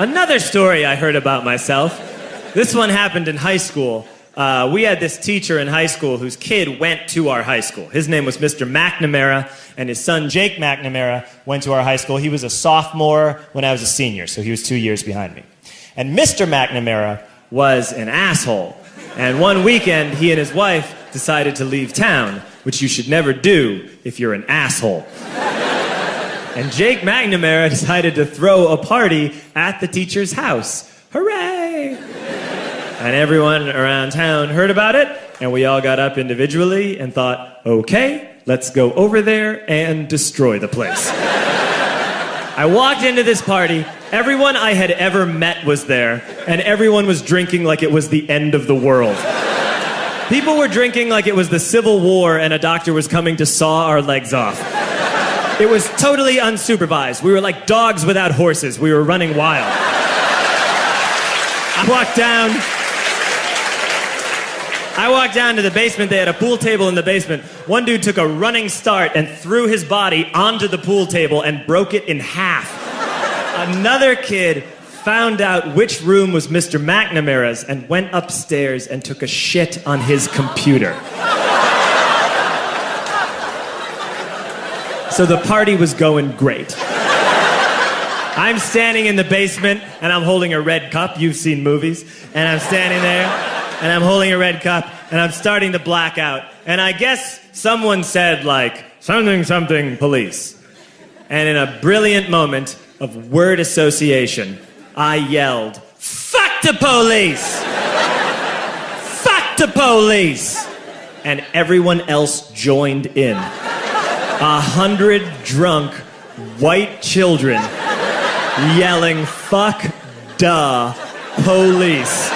Another story I heard about myself. This one happened in high school. We had this teacher in high school whose kid went to our high school. His name was Mr. McNamara, and his son Jake McNamara went to our high school. He was a sophomore when I was a senior, so he was 2 years behind me. And Mr. McNamara was an asshole. And one weekend, he and his wife decided to leave town, which you should never do if you're an asshole. And Jake McNamara decided to throw a party at the teacher's house. Hooray! And everyone around town heard about it, and we all got up individually and thought, okay, let's go over there and destroy the place. I walked into this party, everyone I had ever met was there, and everyone was drinking like it was the end of the world. People were drinking like it was the Civil War and a doctor was coming to saw our legs off. It was totally unsupervised. We were like dogs without horses. We were running wild. I walked down to the basement. They had a pool table in the basement. One dude took a running start and threw his body onto the pool table and broke it in half. Another kid found out which room was Mr. McNamara's and went upstairs and took a shit on his computer. So the party was going great. I'm standing in the basement and I'm holding a red cup. You've seen movies. And I'm standing there and I'm holding a red cup and I'm starting to black out. And I guess someone said like, something, something, police. And in a brilliant moment of word association, I yelled, fuck the police! Fuck the police! And everyone else joined in. 100 drunk white children yelling, fuck the police.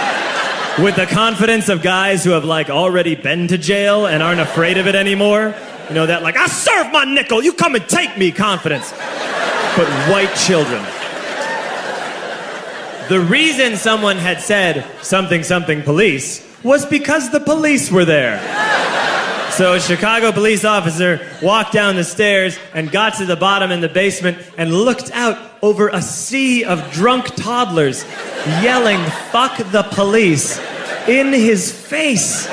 With the confidence of guys who have like already been to jail and aren't afraid of it anymore. You know, that like, I serve my nickel, you come and take me confidence. But white children. The reason someone had said something, something police was because the police were there. So a Chicago police officer walked down the stairs and got to the bottom in the basement and looked out over a sea of drunk toddlers yelling, fuck the police, in his face.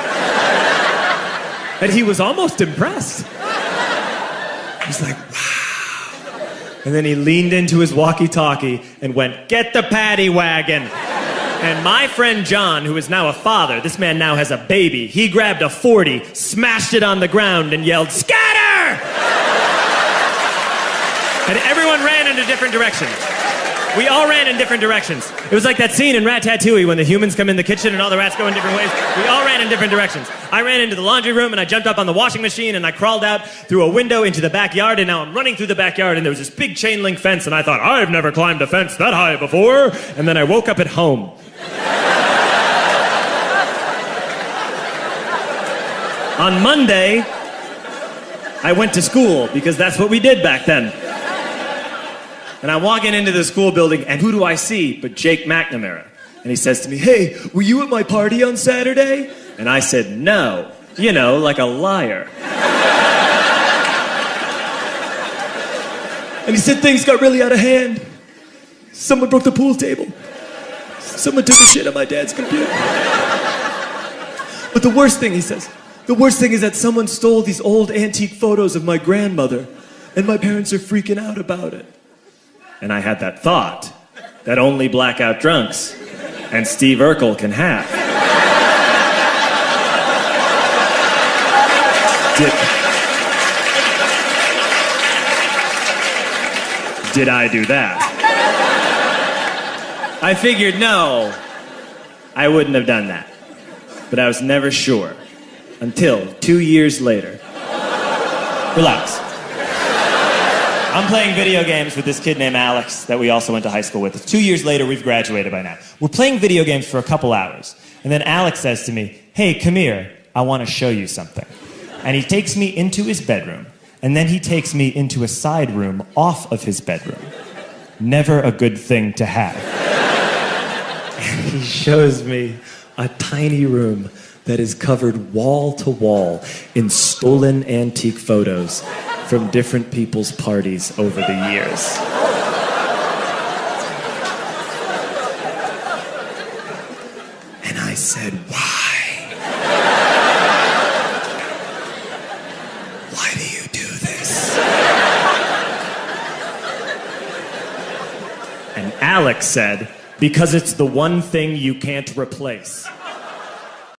And he was almost impressed. He was like, wow. And then he leaned into his walkie-talkie and went, get the paddy wagon. And my friend John, who is now a father, this man now has a baby, he grabbed a 40, smashed it on the ground, and yelled, scatter! And everyone ran in a different direction. We all ran in different directions. It was like that scene in Ratatouille when the humans come in the kitchen and all the rats go in different ways. We all ran in different directions. I ran into the laundry room and I jumped up on the washing machine and I crawled out through a window into the backyard, and now I'm running through the backyard and there was this big chain link fence and I thought, I've never climbed a fence that high before. And then I woke up at home. On Monday, I went to school because that's what we did back then. And I'm walking into the school building, and who do I see but Jake McNamara? And he says to me, hey, were you at my party on Saturday? And I said, no. You know, like a liar. And he said things got really out of hand. Someone broke the pool table. Someone took a shit on my dad's computer. But the worst thing, he says, the worst thing is that someone stole these old antique photos of my grandmother, and my parents are freaking out about it. And I had that thought that only blackout drunks and Steve Urkel can have. Did I do that? I figured, no, I wouldn't have done that. But I was never sure until 2 years later. Relax. I'm playing video games with this kid named Alex that we also went to high school with. 2 years later, we've graduated by now. We're playing video games for a couple hours. And then Alex says to me, hey, come here, I want to show you something. And he takes me into his bedroom. And then he takes me into a side room off of his bedroom. Never a good thing to have. And he shows me a tiny room that is covered wall to wall in stolen antique photos from different people's parties over the years. said, why? Why do you do this? And Alex said, because it's the one thing you can't replace.